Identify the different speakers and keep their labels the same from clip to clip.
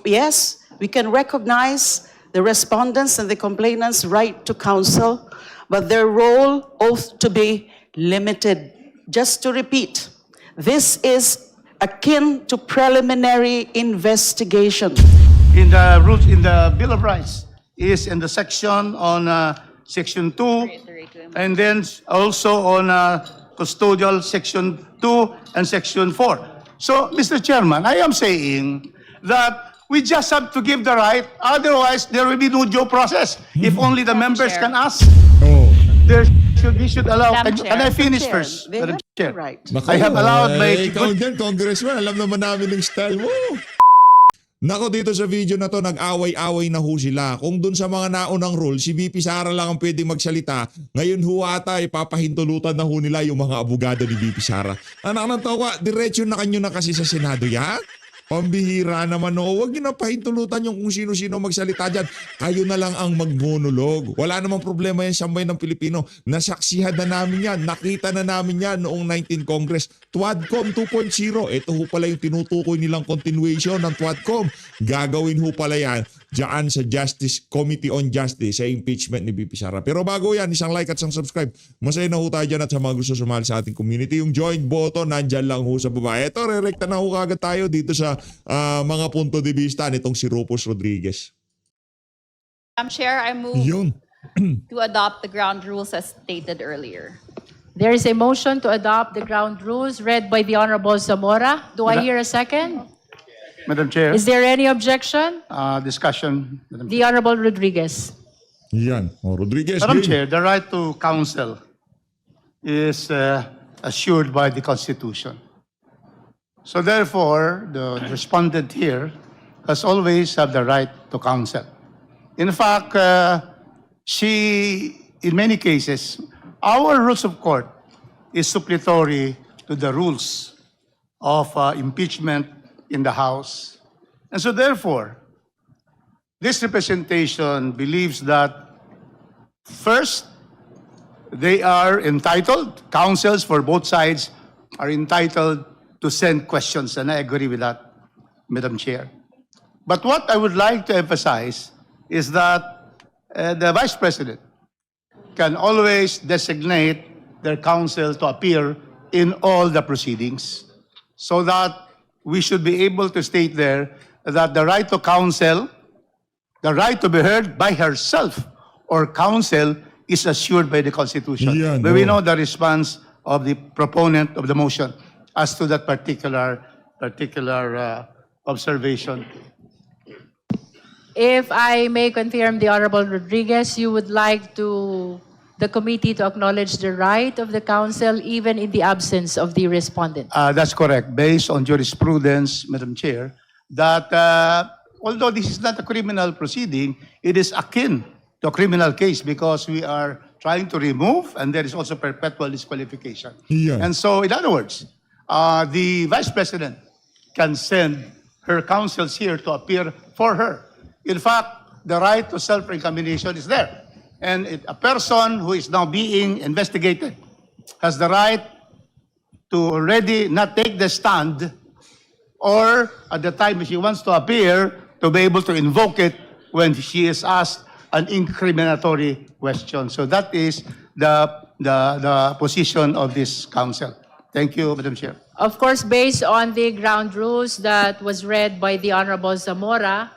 Speaker 1: yes, we can recognize the respondents and the complainants' right to counsel, but their role ought to be limited. Just to repeat, this is akin to preliminary investigation.
Speaker 2: In the rules, in the Bill of Rights, is in the section on Section 2, and then also on custodial Section 2 and Section 4. So, Mr. Chairman, I am saying that we just have to give the right, otherwise there will be no due process. If only the members can ask.
Speaker 3: Oh.
Speaker 2: We should allow.
Speaker 4: Madam
Speaker 2: Can I
Speaker 4: Chair.
Speaker 2: finish
Speaker 1: Chair,
Speaker 2: first,
Speaker 1: they
Speaker 2: Madam
Speaker 1: have the
Speaker 2: Chair?
Speaker 1: right.
Speaker 3: Naku,
Speaker 2: I have allowed my
Speaker 3: ikaw dyan, Congressman. Alam naman namin yung style mo. Nako, dito sa video na to, nag-away-away na ho sila. Kung dun sa mga naunang rule, si VP Sara lang ang pwedeng magsalita. Ngayon ho ata, ipapahintulutan na ho nila yung mga abogado ni VP Sara. Anak ng tawa, diretso na kanyo na kasi sa Senado, ya? Pambihira naman, no. Huwag nyo na pahintulutan yung kung sino-sino magsalita dyan. Kayo na lang ang magmonolog. Wala namang problema yan sa bayan ng Pilipino. Nasaksihan na namin yan. Nakita na namin yan noong 19 Congress. TWADCOM 2.0. Ito ho pala yung tinutukoy nilang continuation ng TWADCOM. Gagawin ho pala yan dyan sa Justice Committee on Justice sa impeachment ni VP Sara. Pero bago yan, isang like at isang subscribe. Masaya na ho tayo dyan at sa mga gusto sumali sa ating community. Yung join button, nandyan lang ho sa baba. Ito, re-recta na ho kagad tayo dito sa mga punto de vista nitong si Rufus Rodriguez.
Speaker 4: Madam Chair, I move
Speaker 3: Yun.
Speaker 4: to adopt the ground rules as stated earlier.
Speaker 5: There is a motion to adopt the ground rules read by the Honorable Zamora. Do I hear a second?
Speaker 2: Madam Chair,
Speaker 5: Is there any objection?
Speaker 2: discussion. Madam
Speaker 5: The Honorable Rodriguez.
Speaker 3: Yan. O, Rodriguez.
Speaker 2: Madam
Speaker 3: game.
Speaker 2: Chair, the right to counsel is assured by the Constitution. So therefore, the respondent here has always had the right to counsel. In fact, in many cases, our rules of court is suppletory to the rules of impeachment in the House. And so therefore, this representation believes that first, they are entitled, counsels for both sides are entitled to send questions, and I agree with that, Madam Chair. But what I would like to emphasize is that the Vice President can always designate their counsel to appear in all the proceedings, so that we should be able to state there that the right to counsel, the right to be heard by herself or counsel is assured by the Constitution.
Speaker 3: Yeah,
Speaker 2: But we
Speaker 3: no.
Speaker 2: know the response of the proponent of the motion as to that particular observation.
Speaker 5: If I may confirm, the Honorable Rodriguez, you would like the committee to acknowledge the right of the counsel even in the absence of the respondent.
Speaker 2: That's correct. Based on jurisprudence, Madam Chair, that although this is not a criminal proceeding, it is akin to a criminal case because we are trying to remove and there is also perpetual disqualification.
Speaker 3: Yeah.
Speaker 2: And so, in other words, the Vice President can send her counsels here to appear for her. In fact, the right to self-incrimination is there. And a person who is now being investigated has the right to already not take the stand or at the time she wants to appear to be able to invoke it when she is asked an incriminatory question. So that is the position of this council. Thank you, Madam Chair.
Speaker 5: Of course, based on the ground rules that was read by the Honorable Zamora,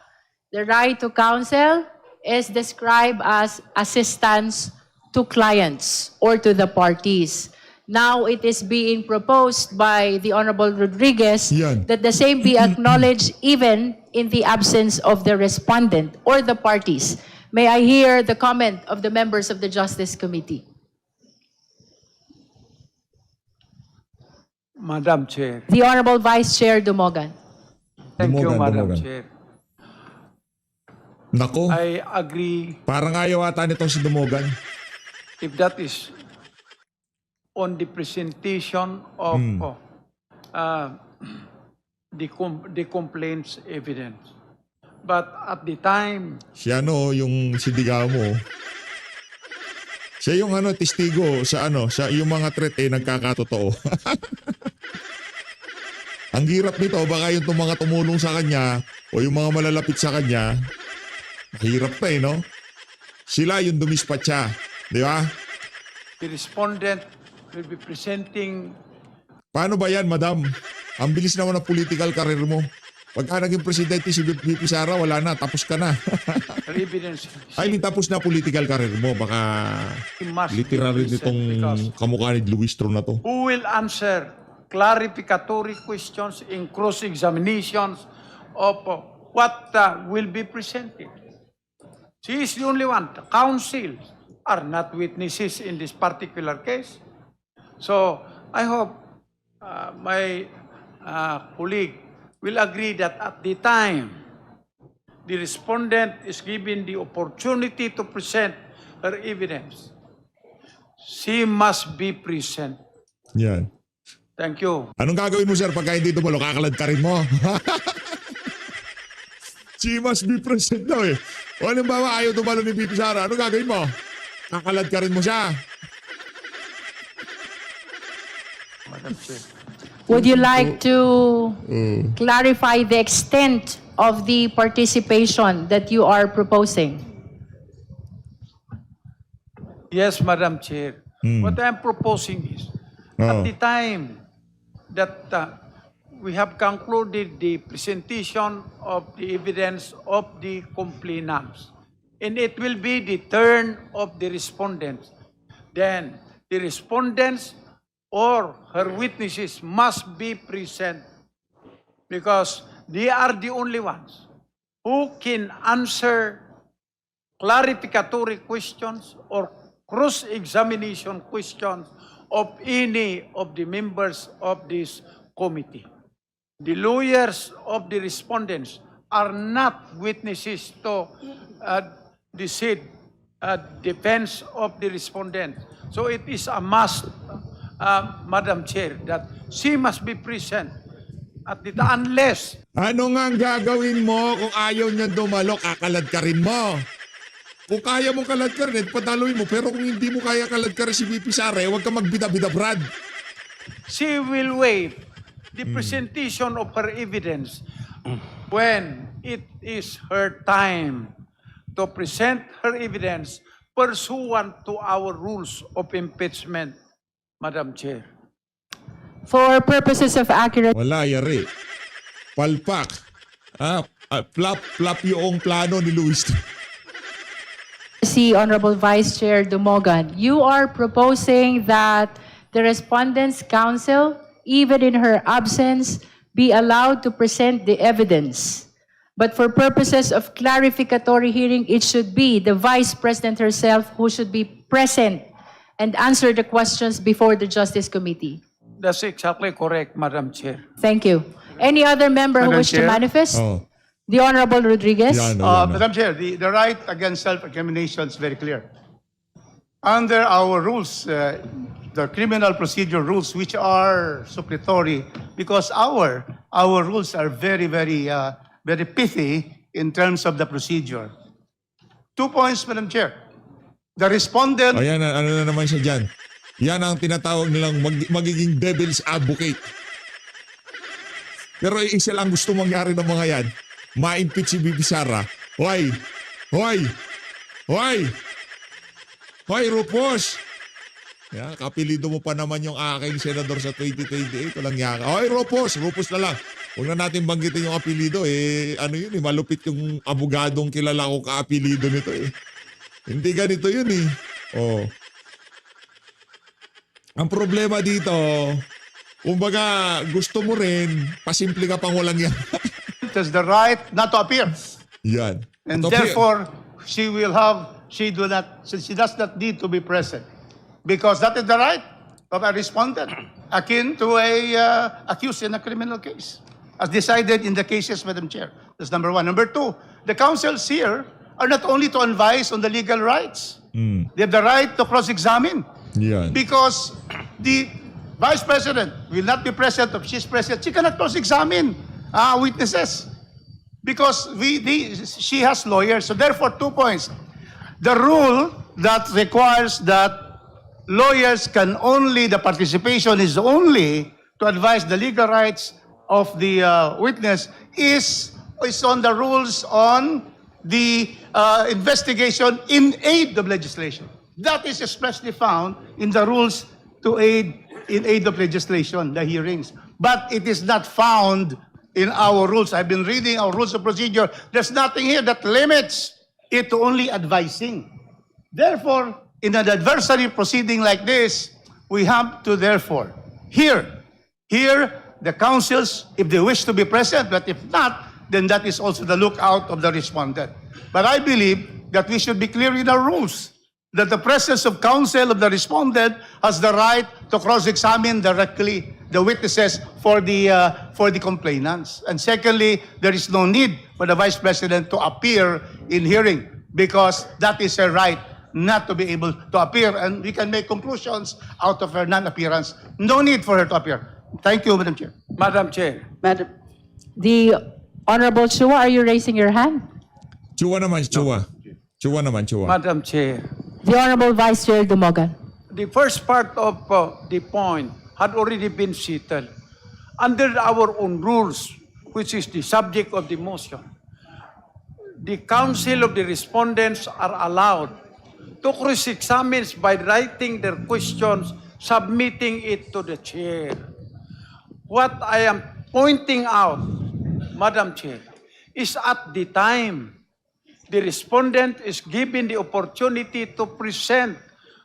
Speaker 5: the right to counsel is described as assistance to clients or to the parties. Now it is being proposed by the Honorable Rodriguez
Speaker 3: Yan.
Speaker 5: that the same be acknowledged even in the absence of the respondent or the parties. May I hear the comment of the members of the Justice Committee?
Speaker 6: Madam Chair.
Speaker 5: The Honorable Vice Chair Dumogan.
Speaker 6: Thank you,
Speaker 3: Dumogan,
Speaker 6: Madam
Speaker 3: Dumogan.
Speaker 6: Chair.
Speaker 3: Nako,
Speaker 6: I agree
Speaker 3: parang ayaw ata nitong si Dumogan.
Speaker 6: if that is on the presentation of the complaint's evidence. But at the time,
Speaker 3: Si yung si Digamo. Siya yung testigo sa sa yung mga threat nagkakatotoo. Ang hirap nito, baka yung mga tumulong sa kanya o yung mga malalapit sa kanya, mahirap pa eh, no? Sila yung dumispatcha, di ba?
Speaker 6: The respondent will be presenting
Speaker 3: Paano ba yan, madam? Ang bilis naman ng political career mo. Pagka naging presidente si VP Sara, wala na, tapos ka na.
Speaker 6: her evidence.
Speaker 3: I mean, tapos na political career mo. Baka
Speaker 6: He must be
Speaker 3: literally
Speaker 6: present
Speaker 3: nitong
Speaker 6: because
Speaker 3: kamukha ni Luis Tro na to.
Speaker 6: who will answer clarificatory questions in cross-examinations of what will be presented. She is the only one. The counsel are not witnesses in this particular case. So I hope my colleague will agree that at the time the respondent is given the opportunity to present her evidence, she must be present.
Speaker 3: Yan.
Speaker 6: Thank you.
Speaker 3: Anong gagawin mo, sir, pagka hindi tumalo? Kakalad ka rin mo. She must be present daw eh. O halimbawa, ayaw tumalo ni VP Sara, anong gagawin mo? Kakalad ka rin mo siya.
Speaker 6: Madam Chair.
Speaker 5: Would you like to clarify the extent of the participation that you are proposing?
Speaker 6: Yes, Madam Chair. What I'm proposing is, at the time that we have concluded the presentation of the evidence of the complainants, and it will be the turn of the respondents, then the respondents or her witnesses must be present because they are the only ones who can answer clarificatory questions or cross-examination questions of any of the members of this committee. The lawyers of the respondents are not witnesses to the said defense of the respondent. So it is a must, Madam Chair, that she must be present at the unless
Speaker 3: Ano nga ang gagawin mo kung ayaw niya dumalo, kakalad ka rin mo. Kung kaya mong kalad ka rin, padaluin mo. Pero kung hindi mo kaya kalad ka rin si VP Sara, huwag ka magbida-bida, Brad.
Speaker 6: she will waive the presentation of her evidence when it is her time to present her evidence pursuant to our rules of impeachment, Madam Chair.
Speaker 5: For purposes of accurate
Speaker 3: Wala, yari. Palpak. Flap yung plano ni Luis.
Speaker 5: accuracy, Honorable Vice Chair Dumogan, you are proposing that the respondent's counsel, even in her absence, be allowed to present the evidence. But for purposes of clarificatory hearing, it should be the Vice President herself who should be present and answer the questions before the Justice Committee.
Speaker 6: That's exactly correct, Madam Chair.
Speaker 5: Thank you. Any other member who
Speaker 2: Madam
Speaker 5: wish to
Speaker 2: Chair?
Speaker 5: manifest?
Speaker 3: Oh.
Speaker 5: The Honorable Rodriguez?
Speaker 3: Yan, yan.
Speaker 2: Madam Chair, the right against self-incrimination is very clear. Under our rules, the criminal procedure rules, which are suppletory, because our rules are very, very, very pithy in terms of the procedure. 2 points, Madam Chair. The respondent,
Speaker 3: Ayan, ano na naman siya dyan. Yan ang tinatawag nilang magiging devil's advocate. Pero isa lang gusto mangyari ng mga yan. Ma-impeach si Bibi Sara. Hoy! Hoy! Hoy! Hoy, Rupos! Yan, kapilido mo pa naman yung aking senador sa 2028. Walang yaka. Hoy, Rupos! Rupos na lang. Huwag na natin banggitin yung apelido. Ano yun malupit yung abogadong kilala ko ka-apelido nito Hindi ganito yun Oh. Ang problema dito, kumbaga gusto mo rin, pasimple ka pang walang yan.
Speaker 2: has the right not to appear.
Speaker 3: Yan.
Speaker 2: And
Speaker 3: At
Speaker 2: therefore, she does not need to be present. Because that is the right of a respondent, akin to a accused in a criminal case, as decided in the cases, Madam Chair. That's number one. Number two, the counsels here are not only to advise on the legal rights. They have the right to cross-examine.
Speaker 3: Yan.
Speaker 2: Because the Vice President will not be present. If she's present, she cannot cross-examine witnesses. Because she has lawyers. So therefore, 2 points. The rule that requires that lawyers can only, the participation is only to advise the legal rights of the witness is on the rules on the investigation in aid of legislation. That is expressly found in the rules in aid of legislation, the hearings. But it is not found in our rules. I've been reading our rules of procedure. There's nothing here that limits it to only advising. Therefore, in an adversary proceeding like this, we have to therefore hear the counsels if they wish to be present, but if not, then that is also the lookout of the respondent. But I believe that we should be clear in our rules that the presence of counsel of the respondent has the right to cross-examine directly the witnesses for the complainants. And secondly, there is no need for the Vice President to appear in hearing because that is her right not to be able to appear, and we can make conclusions out of her non-appearance. No need for her to appear. Thank you, Madam Chair.
Speaker 6: Madam Chair.
Speaker 1: Madam,
Speaker 5: The Honorable Chua, are you raising your hand?
Speaker 3: Chua naman, Chua. Chua naman, Chua.
Speaker 6: Madam Chair.
Speaker 5: The Honorable Vice Chair Dumogan.
Speaker 6: The first part of the point had already been settled. Under our own rules, which is the subject of the motion, the counsel of the respondents are allowed to cross-examine by writing their questions, submitting it to the chair. What I am pointing out, Madam Chair, is at the time the respondent is given the opportunity to present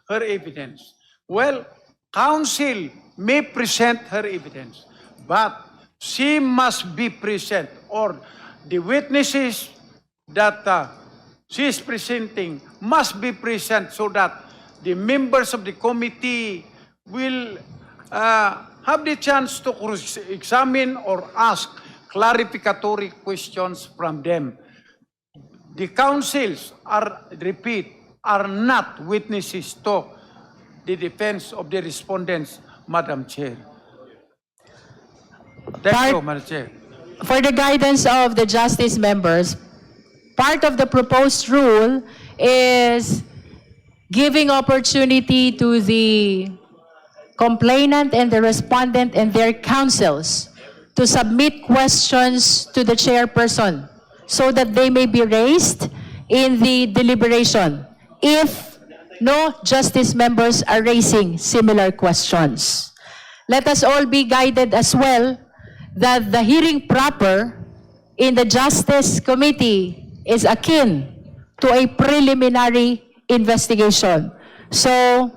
Speaker 6: her evidence. Well, counsel may present her evidence, but she must be present, or the witnesses that she is presenting must be present so that the members of the committee will have the chance to examine or ask clarificatory questions from them. The counsels are not witnesses to the defense of the respondents, Madam Chair. Thank you, Madam Chair.
Speaker 5: For the guidance of the justice members, part of the proposed rule is giving opportunity to the complainant and the respondent and their counsels to submit questions to the chairperson so that they may be raised in the deliberation if no justice members are raising similar questions. Let us all be guided as well that the hearing proper in the Justice Committee is akin to a preliminary investigation. So,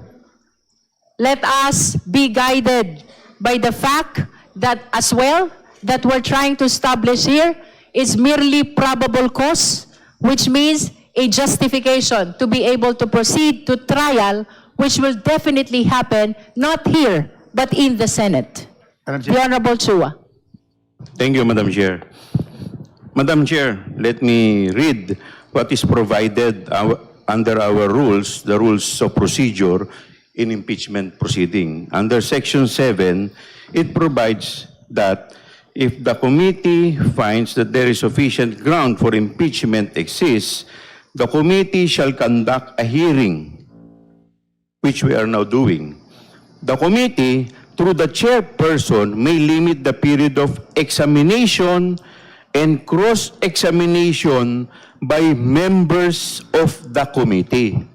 Speaker 5: let us be guided by the fact that as well, that we're trying to establish here is merely probable cause, which means a justification to be able to proceed to trial, which will definitely happen not here, but in the Senate.
Speaker 2: Madam Chair.
Speaker 5: The Honorable Chua.
Speaker 7: Thank you, Madam Chair. Madam Chair, let me read what is provided under our rules, the rules of procedure in impeachment proceeding. Under Section 7, it provides that if the committee finds that there is sufficient ground for impeachment exists, the committee shall conduct a hearing, which we are now doing. The committee, through the chairperson, may limit the period of examination and cross-examination by members of the committee.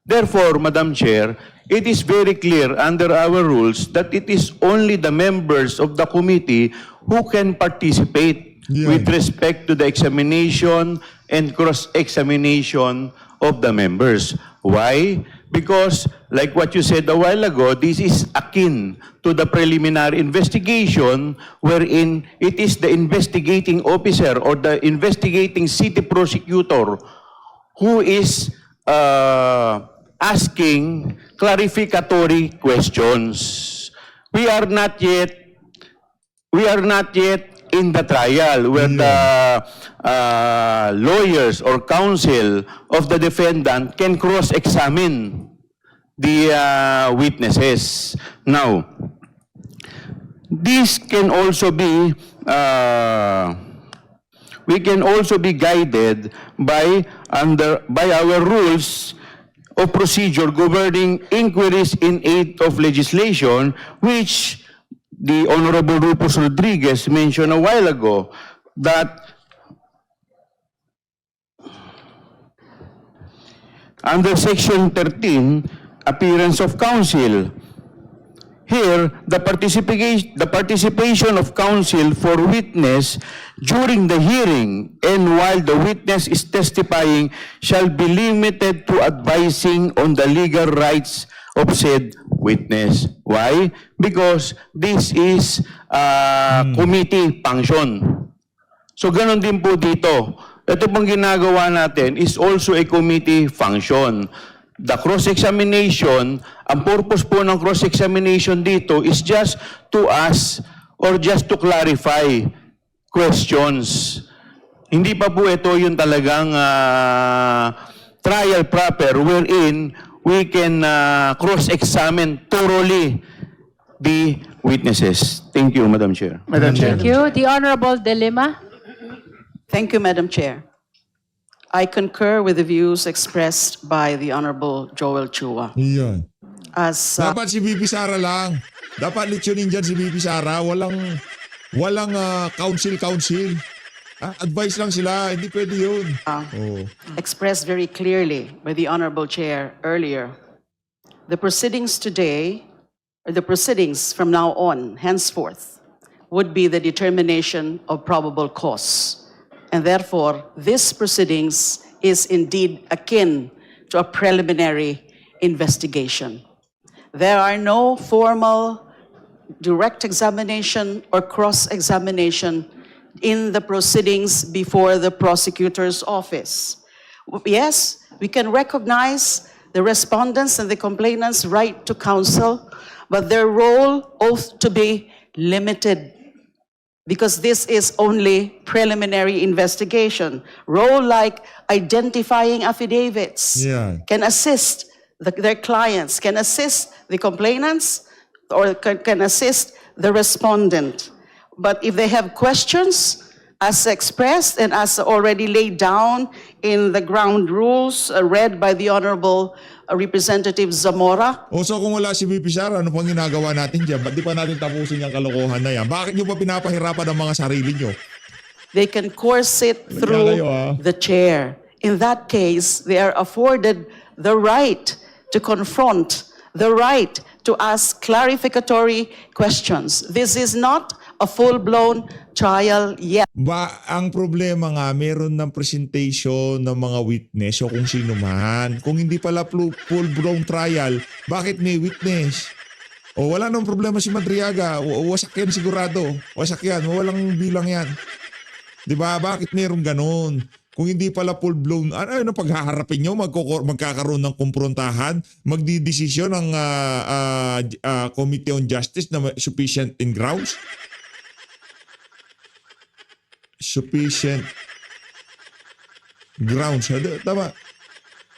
Speaker 7: Therefore, Madam Chair, it is very clear under our rules that it is only the members of the committee who can participate with respect to the examination and cross-examination of the members. Why? Because, like what you said a while ago, this is akin to the preliminary investigation wherein it is the investigating officer or the investigating city prosecutor who is asking clarificatory questions. We are not yet in the trial where the lawyers or counsel of the defendant can cross-examine the witnesses. Now, this can also be, we can also be guided by our rules of procedure governing inquiries in aid of legislation, which the Honorable Rufus Rodriguez mentioned a while ago that under Section 13, appearance of counsel, here, the participation of counsel for witness during the hearing and while the witness is testifying shall be limited to advising on the legal rights of said witness. Why? Because this is committee function. So ganun din po dito. Ito pong ginagawa natin is also a committee function. The cross-examination, ang purpose po ng cross-examination dito is just to ask or just to clarify questions. Hindi pa po ito yung talagang trial proper wherein we can cross-examine thoroughly the witnesses. Thank you, Madam Chair.
Speaker 2: Madam Chair.
Speaker 5: Thank you. The Honorable De Lima.
Speaker 1: Thank you, Madam Chair. I concur with the views expressed by the Honorable Joel Chua.
Speaker 3: Iyan.
Speaker 1: As
Speaker 3: Dapat si VP Sara lang. Dapat lechyonin dyan si VP Sara. Walang counsel. Advice lang sila. Hindi pwede yun.
Speaker 1: expressed very clearly by the Honorable Chair earlier, the proceedings today, or the proceedings from now on, henceforth, would be the determination of probable cause. And therefore, this proceedings is indeed akin to a preliminary investigation. There are no formal direct examination or cross-examination in the proceedings before the prosecutor's office. Yes, we can recognize the respondents and the complainants' right to counsel, but their role ought to be limited because this is only preliminary investigation. Role like identifying affidavits
Speaker 3: Yeah.
Speaker 1: can assist their clients, can assist the complainants, or can assist the respondent. But if they have questions, as expressed and as already laid down in the ground rules read by the Honorable Representative Zamora,
Speaker 3: So kung wala si VP Sara, ano pang ginagawa natin dyan? Ba't di pa natin tapusin yung kalokohan na yan? Bakit nyo pa pinapahirapan ang mga sarili nyo?
Speaker 1: they can course it through the chair. In that case, they are afforded the right to confront, the right to ask clarificatory questions. This is not a full-blown trial yet.
Speaker 3: Ang problema nga, meron ng presentation ng mga witness o kung sino man. Kung hindi pala full-blown trial, bakit may witness? O wala nang problema si Madriaga. Wasak yan sigurado. Wasak yan. Walang bilang yan. Diba? Bakit meron ganun? Kung hindi pala full-blown, ano paghaharapin nyo? Magkakaroon ng kumprontahan? Magdidesisyon ng Committee on Justice na sufficient in grounds? Sufficient grounds. Tama.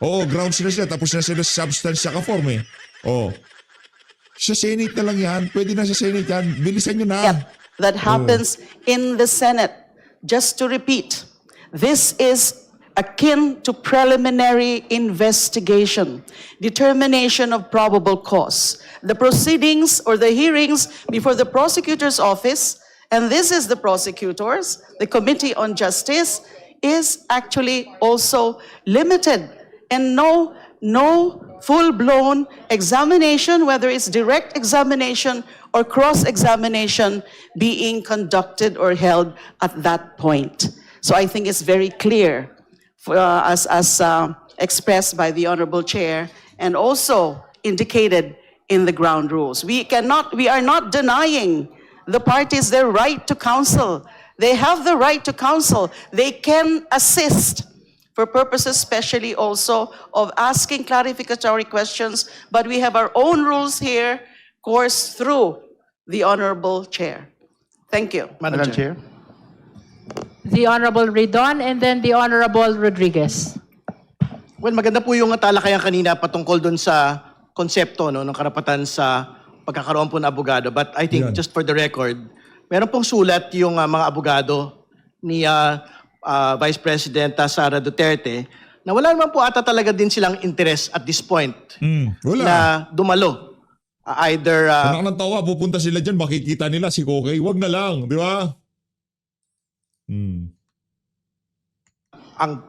Speaker 3: Oo, grounds na sila. Tapos na sila sa substance sa ka-form eh. Oo. Sa Senate na lang yan. Pwede na sa Senate yan. Bilisan nyo na.
Speaker 1: Yep, that happens in the Senate. Just to repeat, this is akin to preliminary investigation, determination of probable cause. The proceedings or the hearings before the prosecutor's office, and this is the prosecutors, the Committee on Justice, is actually also limited, and no full-blown examination, whether it's direct examination or cross-examination, being conducted or held at that point. So I think it's very clear, as expressed by the Honorable Chair, and also indicated in the ground rules. We are not denying the parties their right to counsel. They have the right to counsel. They can assist for purposes especially also of asking clarificatory questions, but we have our own rules here, coursed through the Honorable Chair. Thank you.
Speaker 2: Madam Chair.
Speaker 5: The Honorable Ridon and then the Honorable Rodriguez.
Speaker 8: Well, maganda po yung talakayan kanina patungkol doon sa konsepto ng karapatan sa pagkakaroon po ng abogado. But I think,
Speaker 3: Yan.
Speaker 8: just for the record, meron pong sulat yung mga abogado ni Vice President Sara Duterte na wala naman po ata talaga din silang interest at this point
Speaker 3: Wala.
Speaker 8: na dumalo either
Speaker 3: Anak ng tawa, pupunta sila dyan, makikita nila si Kokey. Wag na lang, di ba?
Speaker 8: ang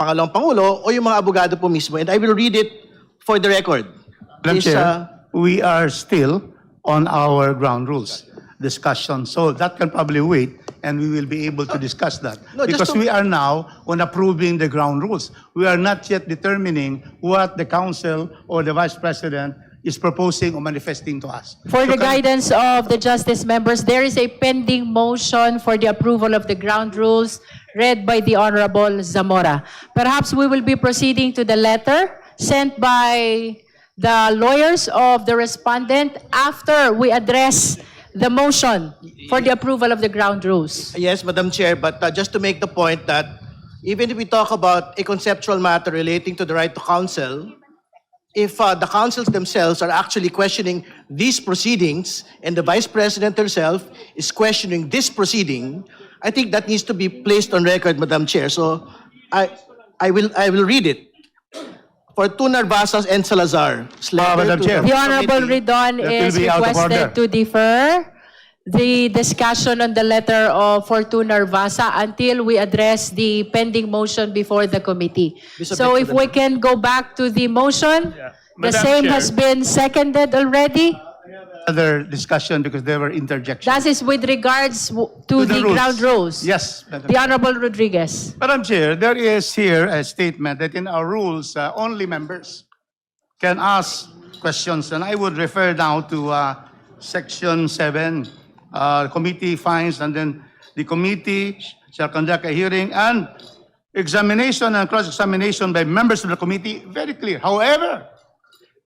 Speaker 8: pangalawang Pangulo o yung mga abogado po mismo. And I will read it for the record.
Speaker 2: Madam
Speaker 8: This,
Speaker 2: Chair, we are still on our ground rules discussion. So that can probably wait and we will be able to discuss that.
Speaker 8: No, just
Speaker 2: Because
Speaker 8: to-
Speaker 2: we are now on approving the ground rules. We are not yet determining what the council or the vice president is proposing or manifesting to us.
Speaker 5: For
Speaker 2: So
Speaker 5: the
Speaker 2: can-
Speaker 5: guidance of the justice members, there is a pending motion for the approval of the ground rules read by the Honorable Zamora. Perhaps we will be proceeding to the letter sent by the lawyers of the respondent after we address the motion for the approval of the ground rules.
Speaker 8: Yes, Madam Chair, but just to make the point that even if we talk about a conceptual matter relating to the right to counsel, if the councils themselves are actually questioning these proceedings and the Vice President herself is questioning this proceeding, I think that needs to be placed on record, Madam Chair. So I will read it. For two Narvasas and Salazar.
Speaker 2: Madam Chair.
Speaker 5: The Honorable Ridon
Speaker 2: That will
Speaker 5: is
Speaker 2: be out of order.
Speaker 5: requested to defer the discussion on the letter of Fortuna Narvasa until we address the pending motion before the committee. So if we can go back to the motion, the
Speaker 2: Madam
Speaker 5: same
Speaker 2: Chair.
Speaker 5: has been seconded already.
Speaker 2: Other discussion because there were interjections.
Speaker 5: That is with regards to the
Speaker 2: rules.
Speaker 5: ground rules.
Speaker 2: Yes, Madam
Speaker 5: The Honorable Rodriguez.
Speaker 2: Madam Chair, there is here a statement that in our rules, only members can ask questions. And I would refer now to Section 7, committee finds, and then the committee shall conduct a hearing and examination and cross-examination by members of the committee. Very clear. However,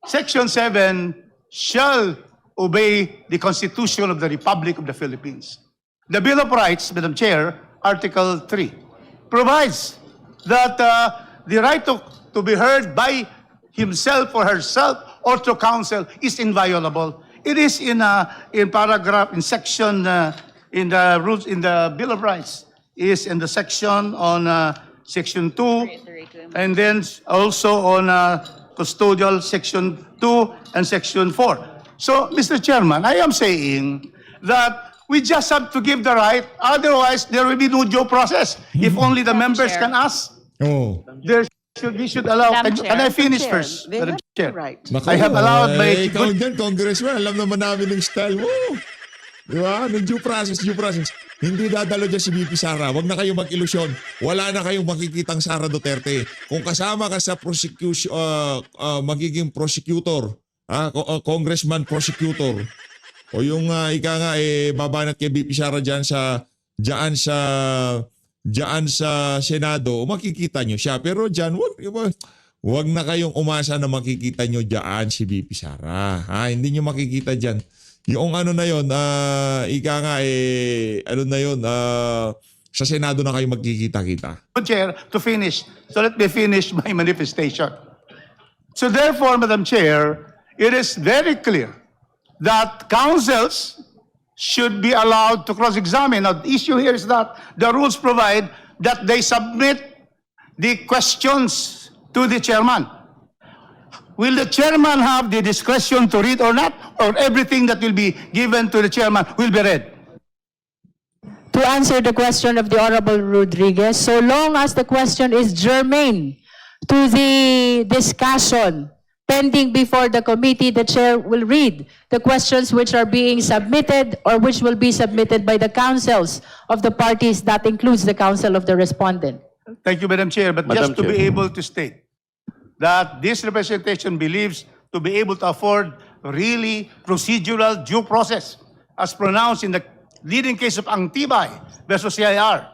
Speaker 2: Section 7 shall obey the Constitution of the Republic of the Philippines. The Bill of Rights, Madam Chair, Article 3, provides that the right to be heard by himself or herself or to counsel is inviolable. It is in paragraph, in section, in the rules, in the Bill of Rights, is in the section on Section 2, and then also on custodial Section 2 and Section 4. So, Mr. Chairman, I am saying that we just have to give the right, otherwise there will be no due process. If only the members
Speaker 4: Chair.
Speaker 2: can ask,
Speaker 3: Oh.
Speaker 2: we should allow.
Speaker 4: Madam
Speaker 2: Can I
Speaker 4: Chair.
Speaker 2: finish
Speaker 1: Chair,
Speaker 2: first,
Speaker 1: they
Speaker 2: Madam
Speaker 1: have
Speaker 2: Chair?
Speaker 1: the right.
Speaker 3: Naku,
Speaker 2: I have allowed my
Speaker 3: ikaw
Speaker 2: good-
Speaker 3: dyan, Congressman. Alam naman namin yung style mo. Di ba? Ng due process, due process. Hindi dadalo dyan si VP Sara. Huwag na kayong mag-ilusyon. Wala na kayong makikitang Sara Duterte. Kung kasama ka sa prosecution, magiging prosecutor, congressman prosecutor, o yung ika nga, babanat kay VP Sara dyan sa Senado, makikita nyo siya. Pero dyan, wag na kayong umasa na makikita nyo dyan si VP Sara. Hindi nyo makikita dyan. Yung ano na yun, ika nga sa Senado na kayo magkikita-kita.
Speaker 2: Chair, to finish. So let me finish my manifestation. So therefore, Madam Chair, it is very clear that councils should be allowed to cross-examine. Now, the issue here is that the rules provide that they submit the questions to the chairman. Will the chairman have the discretion to read or not? Or everything that will be given to the chairman will be read?
Speaker 5: To answer the question of the Honorable Rodriguez, so long as the question is germane to the discussion pending before the committee, the chair will read the questions which are being submitted or which will be submitted by the councils of the parties. That includes the council of the respondent.
Speaker 2: Thank you, Madam Chair. But
Speaker 7: Madam
Speaker 2: just to be
Speaker 7: Chair.
Speaker 2: able to state that this representation believes to be able to afford really procedural due process as pronounced in the leading case of Angtibay versus CIR.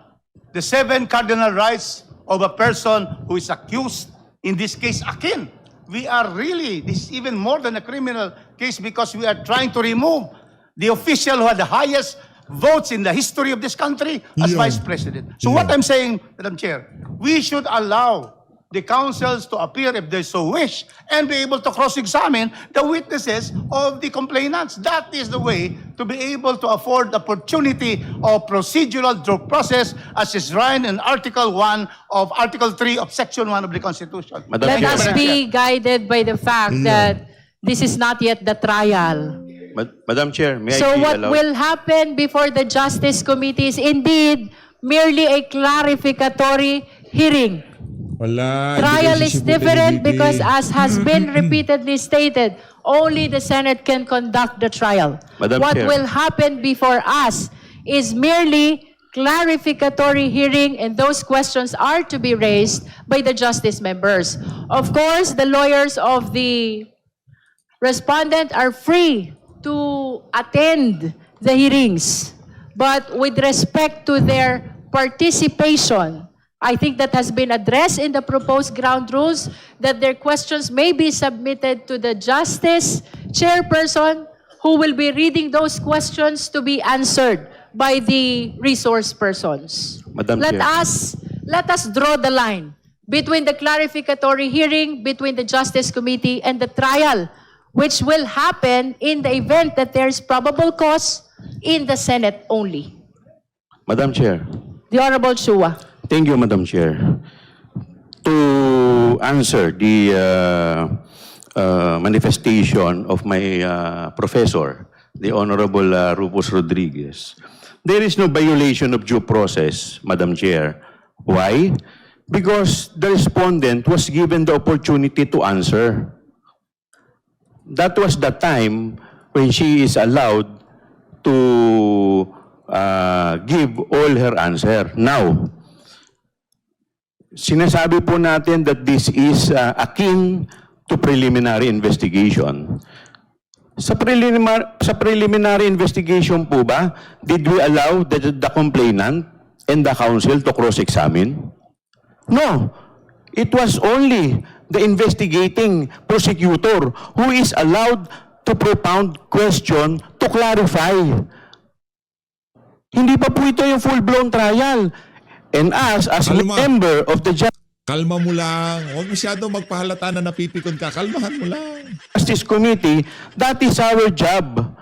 Speaker 2: The 7 cardinal rights of a person who is accused, in this case, akin. We are really, this is even more than a criminal case because we are trying to remove the official who had the highest votes in the history of this country as
Speaker 3: Yeah.
Speaker 2: Vice President. So what I'm saying, Madam Chair, we should allow the councils to appear if they so wish and be able to cross-examine the witnesses of the complainants. That is the way to be able to afford the opportunity of procedural due process as is enshrined in Article 1 of Article 3 of Section 1 of the Constitution.
Speaker 7: Madam
Speaker 5: Let
Speaker 7: Chair.
Speaker 5: us
Speaker 2: Madam
Speaker 5: be guided by the fact that This is not yet the trial.
Speaker 7: Madam Chair, may
Speaker 5: So
Speaker 7: I be
Speaker 5: what
Speaker 7: allowed?
Speaker 5: will happen before the Justice Committee is indeed merely a clarificatory hearing.
Speaker 3: Wala.
Speaker 5: Trial
Speaker 3: hindi
Speaker 5: is
Speaker 3: kasi si
Speaker 5: different
Speaker 3: Buti
Speaker 5: because as has been repeatedly stated, only the Senate can conduct the trial.
Speaker 7: Madam
Speaker 5: What
Speaker 7: Chair.
Speaker 5: will happen before us is merely clarificatory hearing, and those questions are to be raised by the justice members. Of course, the lawyers of the respondent are free to attend the hearings, but with respect to their participation, I think that has been addressed in the proposed ground rules, that their questions may be submitted to the justice chairperson, who will be reading those questions to be answered by the resource persons.
Speaker 7: Madam
Speaker 5: Let
Speaker 7: Chair.
Speaker 5: let us draw the line between the clarificatory hearing between the Justice Committee and the trial, which will happen in the event that there is probable cause in the Senate only.
Speaker 7: Madam Chair.
Speaker 5: The Honorable Chua.
Speaker 7: Thank you, Madam Chair. To answer the manifestation of my professor, the Honorable Rufus Rodriguez, there is no violation of due process, Madam Chair. Why? Because the respondent was given the opportunity to answer. That was the time when she is allowed to give all her answer. Now, sinasabi po natin that this is akin to preliminary investigation. Sa preliminary investigation po ba, did we allow the complainant and the counsel to cross-examine? No. It was only the investigating prosecutor who is allowed to propound question to clarify. Hindi pa po ito yung full-blown trial. And us, as a
Speaker 3: Kalma.
Speaker 7: member of the
Speaker 3: Kalma mo lang. Huwag masyado magpahalata na napipikon ka. Kalmahan mo lang.
Speaker 7: Justice Committee, that is our job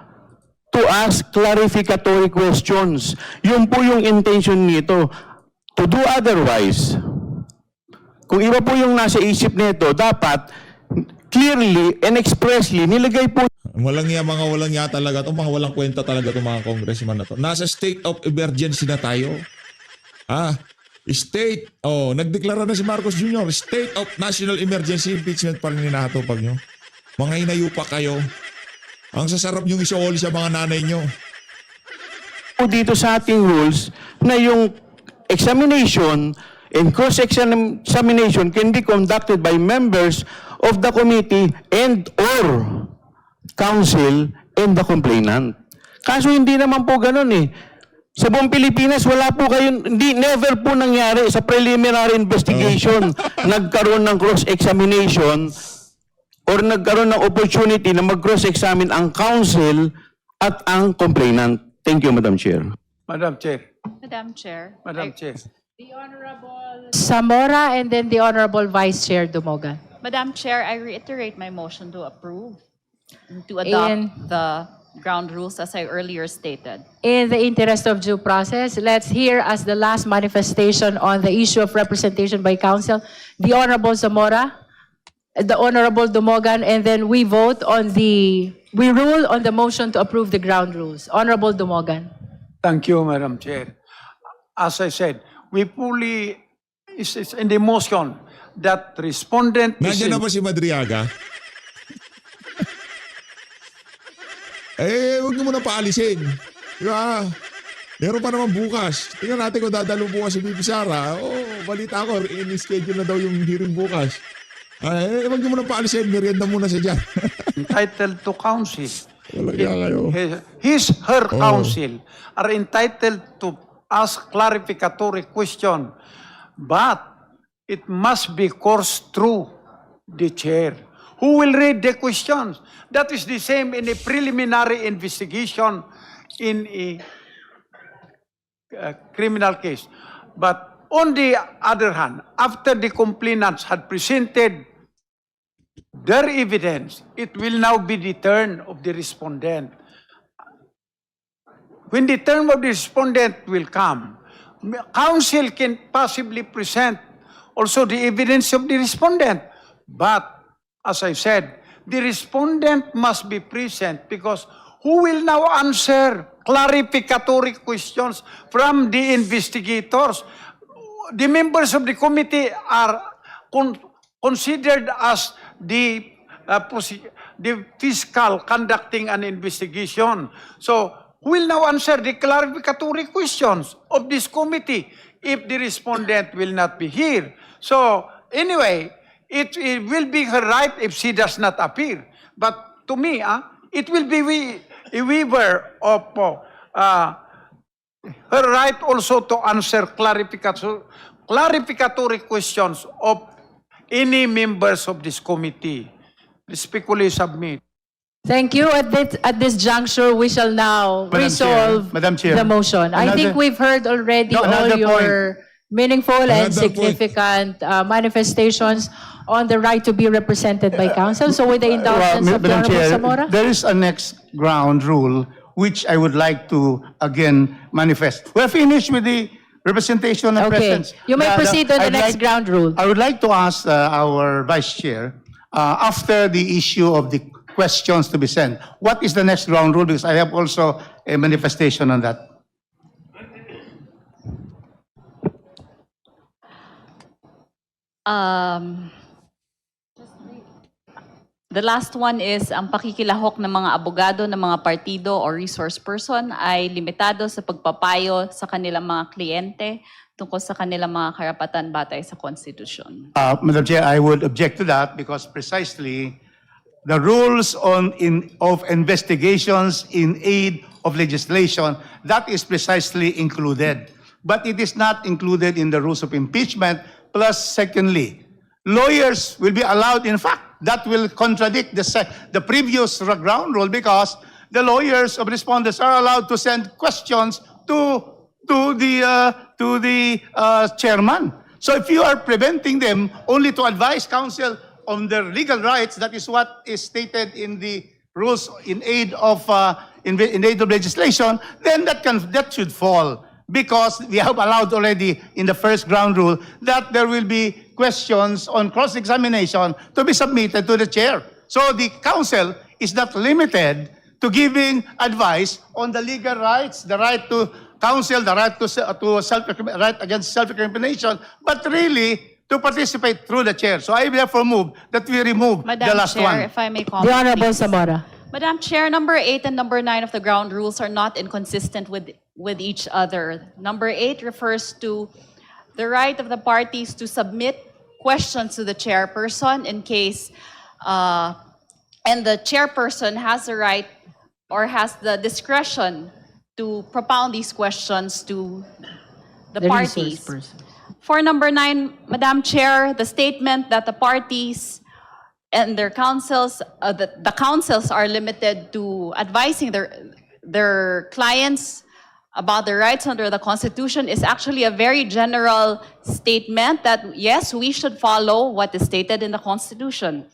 Speaker 7: to ask clarificatory questions. Yun po yung intention nito. To do otherwise, kung iba po yung nasa isip nito, dapat clearly and expressly nilagay po
Speaker 3: Mga walang ya talaga to, mga walang kwenta talaga itong mga congressman na to. Nasa state of emergency na tayo. Nagdeklara na si Marcos Jr. State of national emergency, impeachment pa rin hinatupag nyo. Mga inayupa kayo. Ang sasarap nyong isawoli sa mga nanay nyo.
Speaker 7: po dito sa ating rules na yung examination and cross-examination can be conducted by members of the committee and or counsel and the complainant. Kaso hindi naman po ganun eh. Sa buong Pilipinas, wala po kayo, never po nangyari sa preliminary investigation nagkaroon ng cross-examination or nagkaroon ng opportunity na mag-cross-examine ang counsel at ang complainant. Thank you, Madam Chair.
Speaker 6: Madam Chair.
Speaker 4: Madam Chair.
Speaker 6: Madam Chair.
Speaker 5: The Honorable Zamora and then the Honorable Vice Chair Dumogan.
Speaker 4: Madam Chair, I reiterate my motion to approve, to adopt the ground rules as I earlier stated.
Speaker 5: In the interest of due process, let's hear as the last manifestation on the issue of representation by counsel, the Honorable Zamora, the Honorable Dumogan, and then we rule on the motion to approve the ground rules. Honorable Dumogan.
Speaker 6: Thank you, Madam Chair. As I said, we fully is in the motion that respondent is
Speaker 3: Nandiyan na ba si Madriaga? Huwag niyo muna paalisin. Di ba? Meron pa naman bukas. Tingnan natin kung dadalo bukas si Bibi Sara. Balita ko, in-schedule na daw yung hearing bukas. Huwag niyo muna paalisin. Merienda muna siya dyan.
Speaker 6: entitled to counsel.
Speaker 3: Talaga kayo.
Speaker 6: Her counsel are entitled to ask clarificatory question, but it must be coursed through the chair. Who will read the questions? That is the same in a preliminary investigation in a criminal case. But on the other hand, after the complainants had presented their evidence, it will now be the turn of the respondent. When the turn of the respondent will come, counsel can possibly present also the evidence of the respondent. But, as I said, the respondent must be present because who will now answer clarificatory questions from the investigators? The members of the committee are considered as the fiscal conducting an investigation. So, who will now answer the clarificatory questions of this committee if the respondent will not be here? So, anyway, it will be her right if she does not appear. But to me, it will be a waiver of her right also to answer clarificatory questions of any members of this committee. Respectfully submit.
Speaker 5: Thank you. At this juncture, we shall now
Speaker 2: Madam
Speaker 5: resolve
Speaker 2: Chair, Madam Chair,
Speaker 5: the motion. I think
Speaker 2: another-
Speaker 5: we've heard already
Speaker 2: No,
Speaker 5: all
Speaker 2: another
Speaker 5: your meaningful and
Speaker 3: Another point.
Speaker 5: significant manifestations on the right to be represented by counsel. So with the indulgence of the
Speaker 2: Madam
Speaker 5: Honorable
Speaker 2: Chair,
Speaker 5: Zamora.
Speaker 2: there is a next ground rule which I would like to again manifest. We're finished with the representation and
Speaker 5: Okay.
Speaker 2: presence.
Speaker 5: You may proceed on the
Speaker 2: I'd
Speaker 5: next ground rule.
Speaker 2: I would like to ask our Vice Chair, after the issue of the questions to be sent, what is the next ground rule? Because I have also a manifestation on that.
Speaker 4: The last one is ang pakikilahok ng mga abogado ng mga partido or resource person ay limitado sa pagpapayo sa kanilang mga kliyente tungkol sa kanilang mga karapatan batay sa konstitusyon.
Speaker 2: Madam Chair, I would object to that because precisely the rules of investigations in aid of legislation, that is precisely included. But it is not included in the rules of impeachment. Plus, secondly, lawyers will be allowed, in fact, that will contradict the previous ground rule because the lawyers of respondents are allowed to send questions to the chairman. So if you are preventing them only to advise counsel on their legal rights, that is what is stated in the rules in aid of legislation, then that should fall. Because we have allowed already in the first ground rule that there will be questions on cross-examination to be submitted to the chair. So the counsel is not limited to giving advice on the legal rights, the right to counsel, the right to right against self-incrimination, but really to participate through the chair. So I therefore move that we remove
Speaker 4: Madam
Speaker 2: the last
Speaker 4: Chair,
Speaker 2: one.
Speaker 4: if I may comment,
Speaker 5: The Honorable
Speaker 4: please.
Speaker 5: Zamora.
Speaker 4: Madam Chair, number 8 and number 9 of the ground rules are not inconsistent with each other. Number 8 refers to the right of the parties to submit questions to the chairperson in case, and the chairperson has the right or has the discretion to propound these questions to the
Speaker 5: resource
Speaker 4: parties.
Speaker 5: person.
Speaker 4: For number 9, Madam Chair, the statement that the parties and their counsels, the counsels are limited to advising their clients about their rights under the Constitution is actually a very general statement that, yes, we should follow what is stated in the Constitution.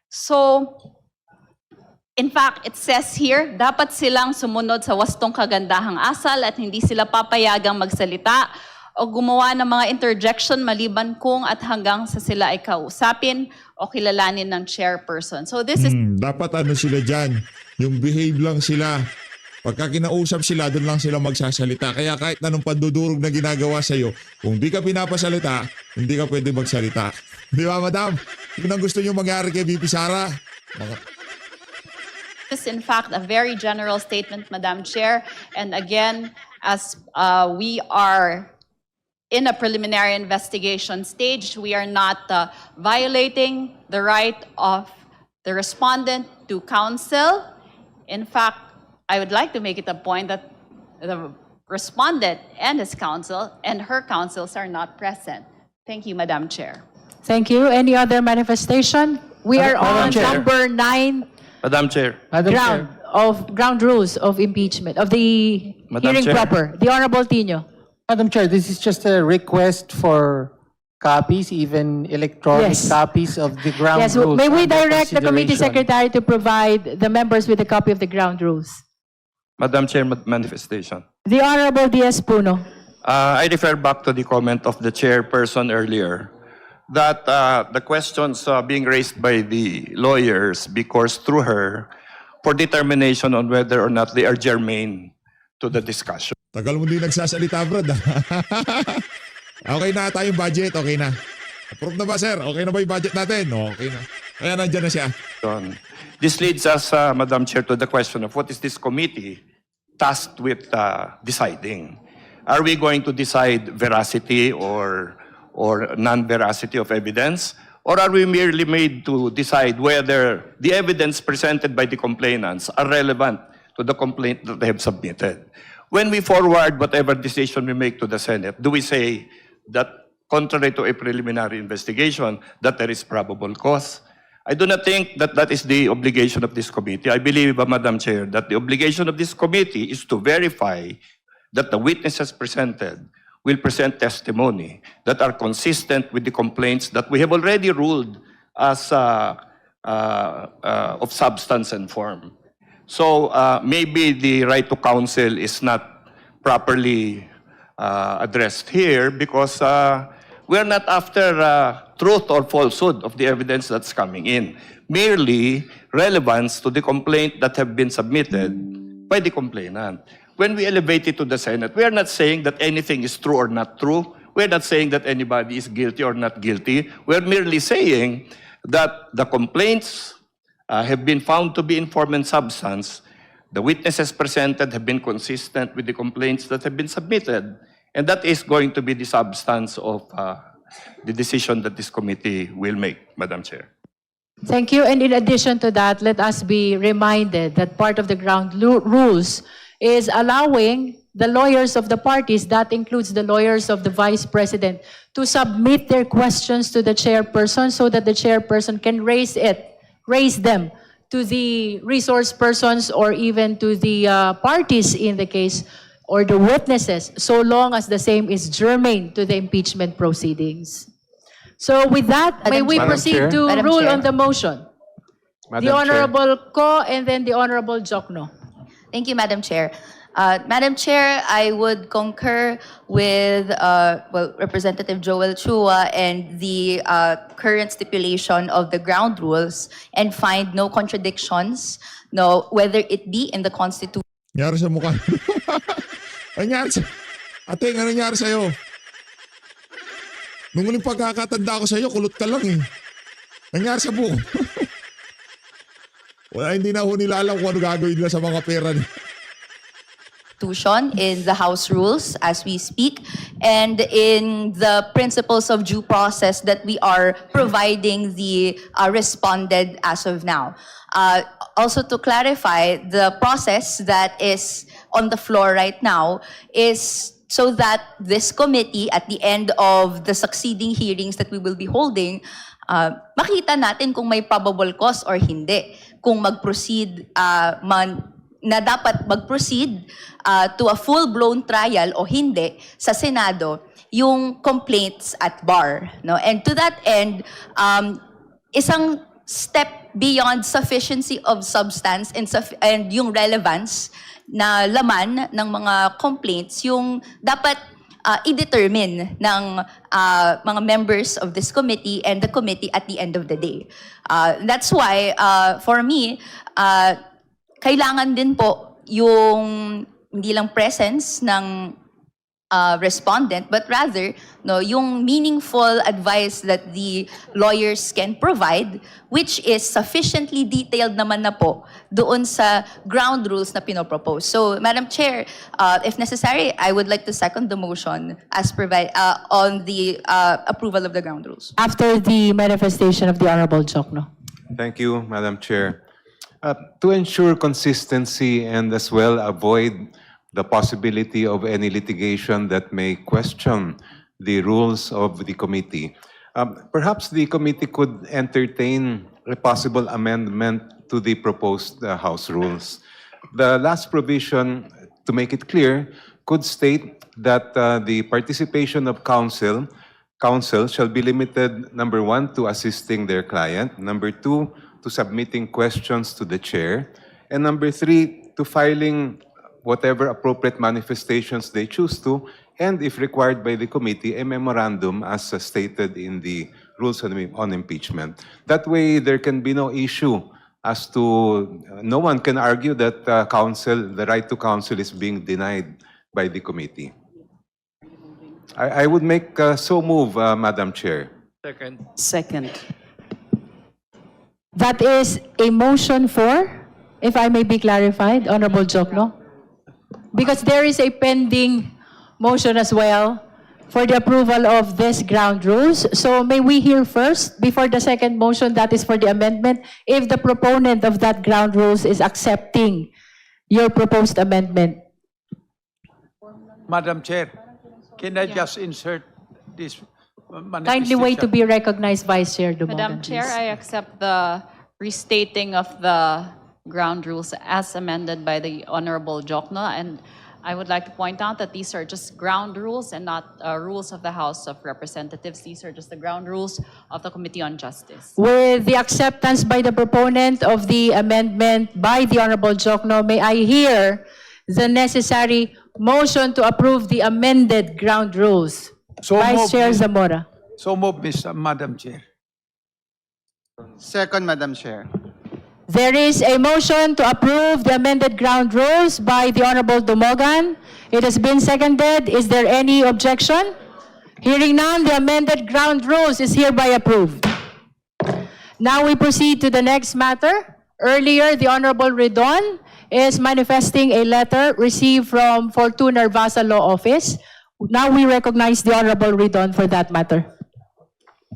Speaker 4: So, in fact, it says here, dapat silang sumunod sa wastong kagandahang asal at hindi sila papayagang magsalita o gumawa ng mga interjection maliban kung at hanggang sa sila ay kausapin o kilalanin ng chairperson. So this is
Speaker 3: Dapat ano sila dyan, yung behave lang sila. Pagka kinausap sila, doon lang sila magsasalita. Kaya kahit anong pandudurog na ginagawa sa'yo, kung di ka pinapasalita, hindi ka pwede magsalita. Di ba, madam? Yun ang gusto nyo mangyari kay VP Sara.
Speaker 4: is in fact a very general statement, Madam Chair. And again, as we are in a preliminary investigation stage, we are not violating the right of the respondent to counsel. In fact, I would like to make it a point that the respondent and his counsel and her counsels are not present. Thank you, Madam Chair.
Speaker 5: Thank you. Any other manifestation? We are
Speaker 9: Madam
Speaker 5: on
Speaker 9: Chair.
Speaker 5: number 9
Speaker 9: Madam Chair.
Speaker 5: ground rules of impeachment, of the
Speaker 9: Madam
Speaker 5: hearing
Speaker 9: Chair.
Speaker 5: proper. The Honorable Tino.
Speaker 10: Madam Chair, this is just a request for copies, even electronic
Speaker 5: Yes.
Speaker 10: copies of the ground
Speaker 5: Yes,
Speaker 10: rules.
Speaker 5: may we
Speaker 10: under
Speaker 5: direct the committee
Speaker 10: consideration.
Speaker 5: secretary to provide the members with a copy of the ground rules?
Speaker 9: Madam Chair, manifestation.
Speaker 5: The Honorable Diaz Puno.
Speaker 9: I refer back to the comment of the chairperson earlier. that the questions being raised by the lawyers be coursed through her for determination on whether or not they are germane to the discussion.
Speaker 3: Tagal mo din nagsasalita, Brad. Okay na tayong budget, okay na. Approve na ba, sir? Okay na ba yung budget natin? Okay na. Kaya nandyan na siya.
Speaker 9: This leads us, Madam Chair, to the question of what is this committee tasked with deciding? Are we going to decide veracity or non-veracity of evidence? Or are we merely made to decide whether the evidence presented by the complainants are relevant to the complaint that they have submitted? When we forward whatever decision we make to the Senate, do we say that contrary to a preliminary investigation, that there is probable cause? I do not think that that is the obligation of this committee. I believe, Madam Chair, that the obligation of this committee is to verify that the witnesses presented will present testimony that are consistent with the complaints that we have already ruled as of substance and form. So maybe the right to counsel is not properly addressed here because we're not after truth or falsehood of the evidence that's coming in, merely relevance to the complaint that have been submitted by the complainant. When we elevate it to the Senate, we are not saying that anything is true or not true. We're not saying that anybody is guilty or not guilty. We're merely saying that the complaints have been found to be in form and substance. The witnesses presented have been consistent with the complaints that have been submitted. And that is going to be the substance of the decision that this committee will make, Madam Chair.
Speaker 5: Thank you. And in addition to that, let us be reminded that part of the ground rules is allowing the lawyers of the parties, that includes the lawyers of the Vice President, to submit their questions to the chairperson so that the chairperson can raise them to the resource persons or even to the parties in the case or the witnesses, so long as the same is germane to the impeachment proceedings. So with that, may we
Speaker 10: Madam
Speaker 5: proceed
Speaker 10: Chair.
Speaker 5: to
Speaker 4: Madam
Speaker 5: rule
Speaker 4: Chair.
Speaker 5: on the motion? The Honorable Ko and then the Honorable Jokno.
Speaker 11: Thank you, Madam Chair. Madam Chair, I would concur with Representative Joel Chua and the current stipulation of the ground rules and find no contradictions, whether it be in the Constitution.
Speaker 3: Nangyari sa mukha. Nangyari sa... Ate, ano nangyari sa'yo? Nung muling pagkakatanda ko sa'yo, kulot ka lang eh. Nangyari sa buko. Wala, hindi na ho nila alam kung ano gagawin nila sa mga pera niya.
Speaker 11: In the House rules as we speak and in the principles of due process that we are providing the responded as of now. Also to clarify, the process that is on the floor right now is so that this committee at the end of the succeeding hearings that we will be holding, makita natin kung may probable cause or hindi. Kung mag-proceed na dapat mag-proceed to a full-blown trial o hindi sa Senado yung complaints at bar. And to that end, isang step beyond sufficiency of substance and yung relevance na laman ng mga complaints, yung dapat i-determine ng mga members of this committee and the committee at the end of the day. That's why, for me, kailangan din po yung hindi lang presence ng respondent, but rather yung meaningful advice that the lawyers can provide, which is sufficiently detailed naman na po doon sa ground rules na pinopropose. So, Madam Chair, if necessary, I would like to second the motion as on the approval of the ground rules.
Speaker 5: After the manifestation of the Honorable Jokno.
Speaker 12: Thank you, Madam Chair. To ensure consistency and as well avoid the possibility of any litigation that may question the rules of the committee, perhaps the committee could entertain a possible amendment to the proposed House rules. The last provision, to make it clear, could state that the participation of counsel shall be limited, number one, to assisting their client, number two, to submitting questions to the chair, and number three, to filing whatever appropriate manifestations they choose to, and if required by the committee, a memorandum as stated in the rules on impeachment. That way, there can be no issue as to, no one can argue that the right to counsel is being denied by the committee. I would make so move, Madam Chair.
Speaker 1: Second.
Speaker 5: That is a motion for, if I may be clarified, Honorable Jokno? Because there is a pending motion as well for the approval of this ground rules. So may we hear first, before the second motion, that is for the amendment, if the proponent of that ground rules is accepting your proposed amendment.
Speaker 6: Madam Chair, can I just insert this
Speaker 5: Kindly wait to
Speaker 6: manifestation?
Speaker 5: be recognized, Vice Chair Dumogan,
Speaker 4: Madam Chair,
Speaker 5: please.
Speaker 4: I accept the restating of the ground rules as amended by the Honorable Jokno, and I would like to point out that these are just ground rules and not rules of the House of Representatives. These are just the ground rules of the Committee on Justice.
Speaker 5: With the acceptance by the proponent of the amendment by the Honorable Jokno, may I hear the necessary motion to approve the amended ground rules?
Speaker 6: So
Speaker 5: Vice
Speaker 6: moved,
Speaker 5: Chair
Speaker 6: Ms.
Speaker 5: Zamora.
Speaker 6: So move, Madam Chair.
Speaker 10: Second, Madam Chair.
Speaker 5: There is a motion to approve the amended ground rules by the Honorable Dumogan. It has been seconded. Is there any objection? Hearing none, the amended ground rules is hereby approved. Now we proceed to the next matter. Earlier, the Honorable Redon is manifesting a letter received from Fortuna Vasa Law Office. Now we recognize the Honorable Redon for that matter.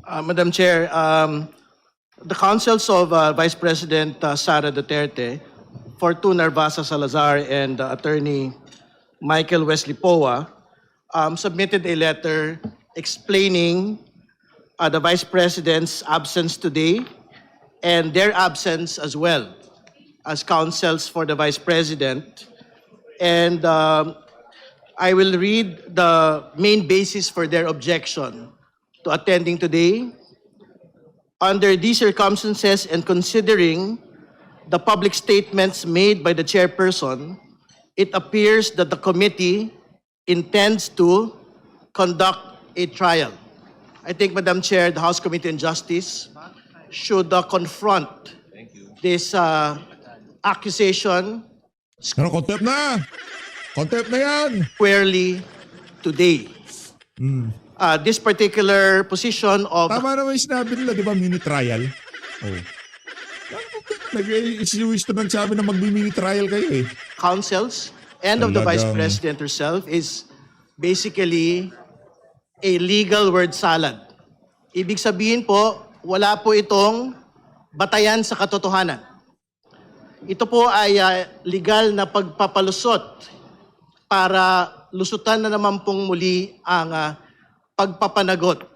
Speaker 8: Madam Chair, the counsels of Vice President Sara Duterte, Fortuna Narvasa Salazar, and Attorney Michael Wesley Poa submitted a letter explaining the Vice President's absence today and their absence as well as counsels for the Vice President. And I will read the main basis for their objection to attending today. Under these circumstances and considering the public statements made by the chairperson, it appears that the committee intends to conduct a trial. I think, Madam Chair, the House Committee on Justice should confront this accusation
Speaker 3: Ano, contempt na! Contempt na yan!
Speaker 8: squarely today. This particular position of
Speaker 3: Tama naman yung sinabi nila, di ba, mini trial? Oh. Nag-issues to nagsabi na mag-mini trial kayo eh.
Speaker 8: counsels and of the Vice
Speaker 3: Talagang-
Speaker 8: President herself is basically a legal word salad. Ibig sabihin po, wala po itong batayan sa katotohanan. Ito po ay legal na pagpapalusot para lusutan na naman pong muli ang pagpapanagot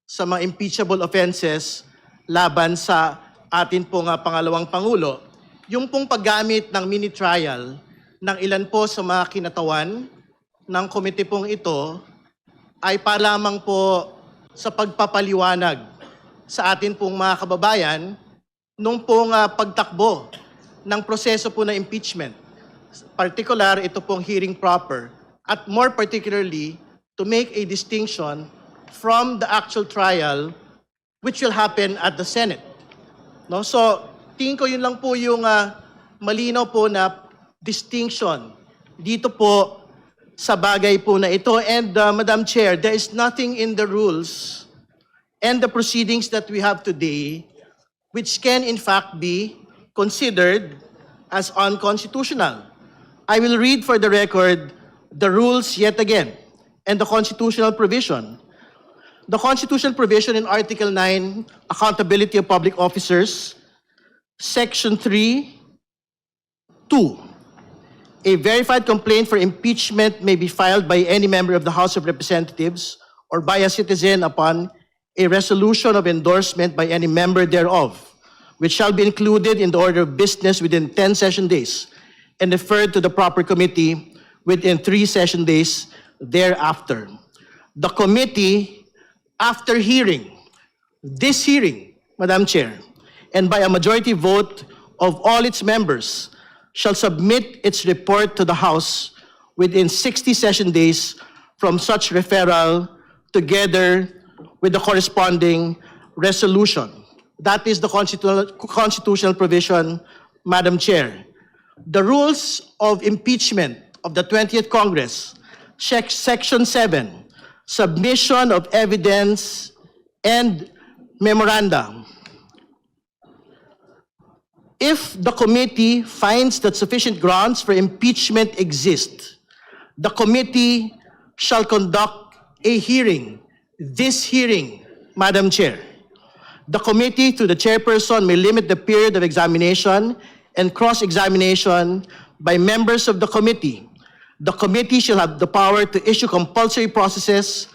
Speaker 8: sa mga impeachable offenses laban sa atin pong pangalawang Pangulo. Yung pong paggamit ng mini trial ng ilan po sa mga kinatawan ng komite pong ito ay para lamang po sa pagpapaliwanag sa atin pong mga kababayan nung pong pagtakbo ng proseso po na impeachment. Particular, ito pong hearing proper at more particularly to make a distinction from the actual trial which will happen at the Senate. No? So, tingin ko yun lang po yung malinaw po na distinction dito po sa bagay po na ito. And Madam Chair, there is nothing in the rules and the proceedings that we have today which can in fact be considered as unconstitutional. I will read for the record the rules yet again and the constitutional provision. The constitutional provision in Article 9, Accountability of Public Officers, Section 3, 2. A verified complaint for impeachment may be filed by any member of the House of Representatives or by a citizen upon a resolution of endorsement by any member thereof, which shall be included in the order of business within 10 session days and referred to the proper committee within 3 session days thereafter. The committee, after this hearing, Madam Chair, and by a majority vote of all its members, shall submit its report to the House within 60 session days from such referral, together with the corresponding resolution. That is the constitutional provision, Madam Chair. The rules of impeachment of the 20th Congress, Section 7, submission of evidence and memoranda. If the committee finds that sufficient grounds for impeachment exist, the committee shall conduct a hearing. This hearing, Madam Chair. The committee, through the chairperson, may limit the period of examination and cross-examination by members of the committee. The committee shall have the power to issue compulsory processes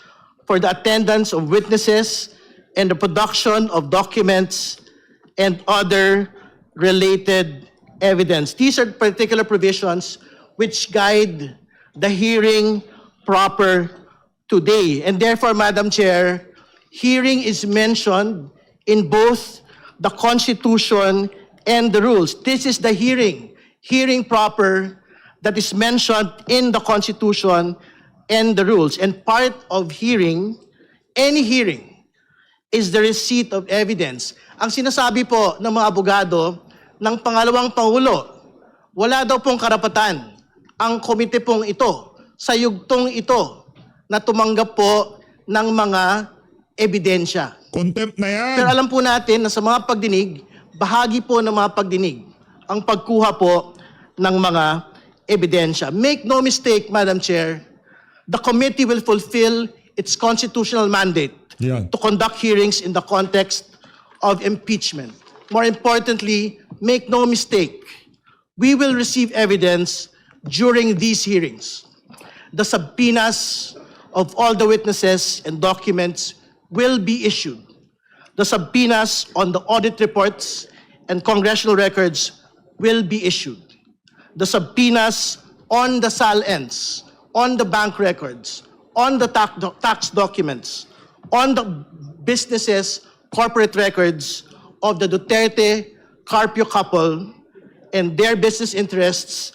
Speaker 8: for the attendance of witnesses and the production of documents and other related evidence. These are particular provisions which guide the hearing proper today. And therefore, Madam Chair, hearing is mentioned in both the Constitution and the rules. This is the hearing proper that is mentioned in the Constitution and the rules. And part of hearing, any hearing, is the receipt of evidence. Ang sinasabi po ng mga abogado ng pangalawang Pangulo, wala daw pong karapatan ang komite pong ito sa yugtong ito na tumanggap po ng mga ebidensya.
Speaker 3: Contempt na yan.
Speaker 8: Pero alam po natin na sa mga pagdinig, bahagi po ng mga pagdinig ang pagkuha po ng mga ebidensya. Make no mistake, Madam Chair, the committee will fulfill its constitutional mandate
Speaker 3: Yan.
Speaker 8: to conduct hearings in the context of impeachment. More importantly, make no mistake, we will receive evidence during these hearings. The subpoenas of all the witnesses and documents will be issued. The subpoenas on the audit reports and congressional records will be issued. The subpoenas on the SALNs, on the bank records, on the tax documents, on the businesses, corporate records of the Duterte Carpio couple and their business interests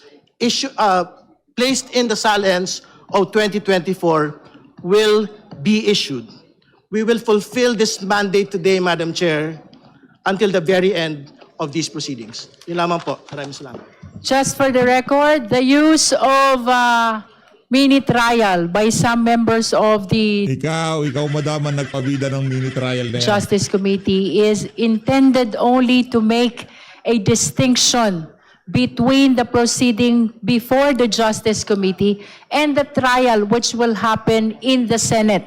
Speaker 8: placed in the SALNs of 2024 will be issued. We will fulfill this mandate today, Madam Chair, until the very end of these proceedings. Yun lamang po. Maraming salamat.
Speaker 5: Just for the record, the use of mini trial by some members of the
Speaker 3: Ikaw madam ang nagpabida ng mini trial na yan.
Speaker 5: Justice Committee is intended only to make a distinction between the proceeding before the Justice Committee and the trial which will happen in the Senate.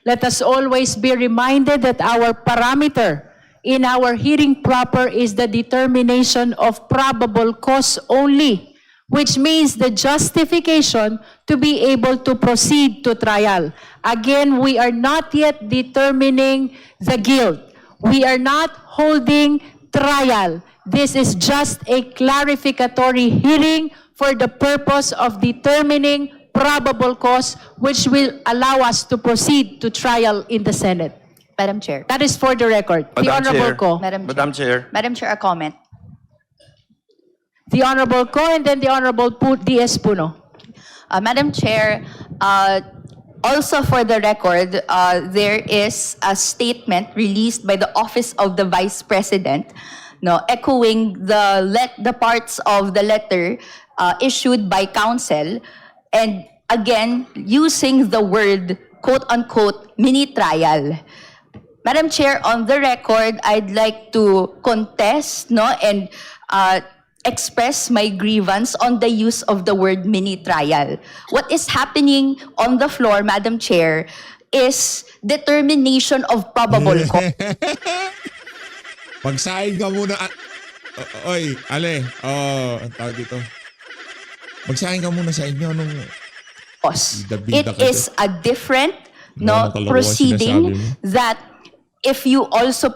Speaker 5: Let us always be reminded that our parameter in our hearing proper is the determination of probable cause only, which means the justification to be able to proceed to trial. Again, we are not yet determining the guilt. We are not holding trial. This is just a clarificatory hearing for the purpose of determining probable cause, which will allow us to proceed to trial in the Senate.
Speaker 11: Madam Chair.
Speaker 5: That is for the record. The
Speaker 9: Madam
Speaker 5: Honorable
Speaker 9: Chair.
Speaker 5: Ko.
Speaker 9: Madam Chair.
Speaker 11: Madam Chair, a comment.
Speaker 5: The Honorable Ko and then the Honorable D.S. Puno.
Speaker 11: Madam Chair, also for the record, there is a statement released by the Office of the Vice President, echoing the parts of the letter issued by counsel, and again using the word quote-unquote mini trial. Madam Chair, on the record, I'd like to contest and express my grievance on the use of the word mini trial. What is happening on the floor, Madam Chair, is determination of probable cause.
Speaker 3: Magsahin ka muna. Oy, Ale. Ang tawag dito. Magsahin ka muna sa inyo nung
Speaker 11: It is a different proceeding that if you also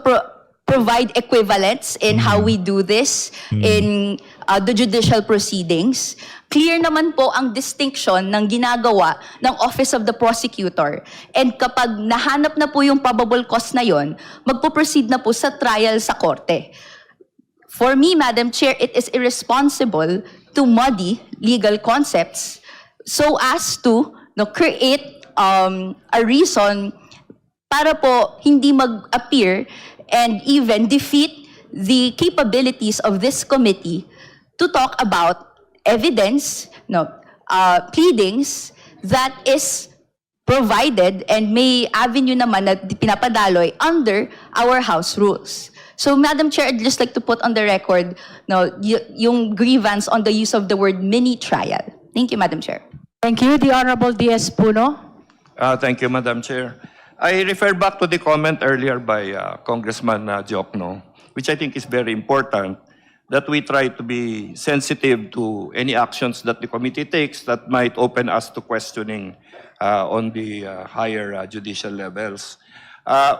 Speaker 11: provide equivalence in how we do this in the judicial proceedings, clear naman po ang distinction ng ginagawa ng Office of the Prosecutor. And kapag nahanap na po yung probable cause na yon, magpo-proceed na po sa trial sa korte. For me, Madam Chair, it is irresponsible to muddy legal concepts so as to create a reason para po hindi mag-appear and even defeat the capabilities of this committee to talk about evidence, pleadings that is provided and may avenue naman na pinapadaloy under our House rules. So, Madam Chair, I'd just like to put on the record yung grievance on the use of the word mini-trial. Thank you, Madam Chair.
Speaker 5: Thank you. The Honorable D.S. Puno.
Speaker 9: Thank you, Madam Chair. I refer back to the comment earlier by Congressman Diokno, which I think is very important, that we try to be sensitive to any actions that the committee takes that might open us to questioning on the higher judicial levels.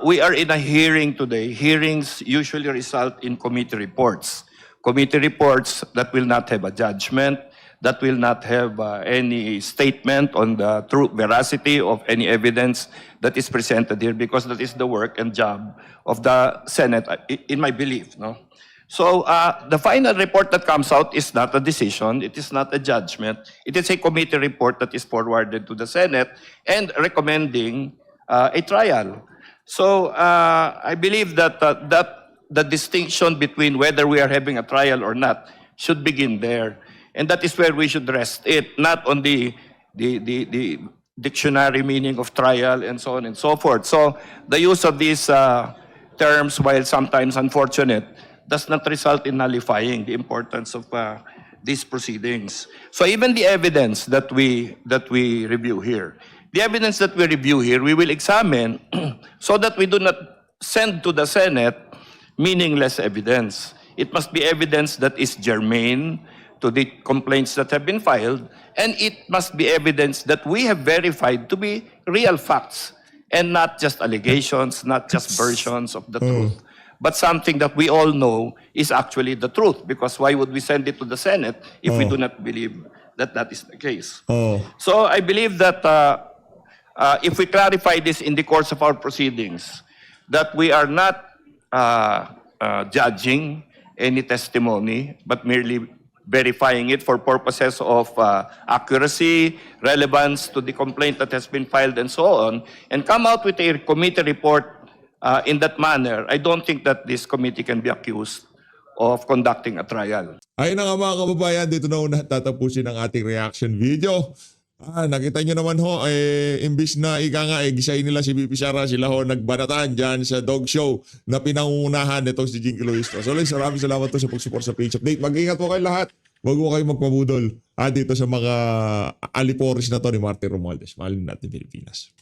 Speaker 9: We are in a hearing today. Hearings usually result in committee reports. Committee reports that will not have a judgment, that will not have any statement on the true veracity of any evidence that is presented here, because that is the work and job of the Senate, in my belief. No? So the final report that comes out is not a decision, it is not a judgment, it is a committee report that is forwarded to the Senate and recommending a trial. So I believe that the distinction between whether we are having a trial or not should begin there. And that is where we should rest it, not on the dictionary meaning of trial and so on and so forth. So the use of these terms, while sometimes unfortunate, does not result in nullifying the importance of these proceedings. So even the evidence that we review here, we will examine so that we do not send to the Senate meaningless evidence. It must be evidence that is germane to the complaints that have been filed, and it must be evidence that we have verified to be real facts and not just allegations, not just versions of the truth, but something that we all know is actually the truth, because why would we send it to the Senate if we do not believe that that is the case? So I believe that if we clarify this in the course of our proceedings, that we are not judging any testimony, but merely verifying it for purposes of accuracy, relevance to the complaint that has been filed, and so on, and come out with a committee report in that manner, I don't think that this committee can be accused of conducting a trial.
Speaker 3: Ayun na nga mga kababayan, dito na una tatapusin ang ating reaction video. Nakita nyo naman ho, imbis na gisayin nila si VP Sara, sila ho nagbanatan dyan sa dog show na pinangungunahan nitong si Jinky Luistro. So guys, maraming salamat po sa pag-support sa page update. Mag-ingat po kayo lahat. Huwag mo kayo magpabudol dito sa mga aliporis na to ni Martin Romualdez. Mahalin natin Pilipinas.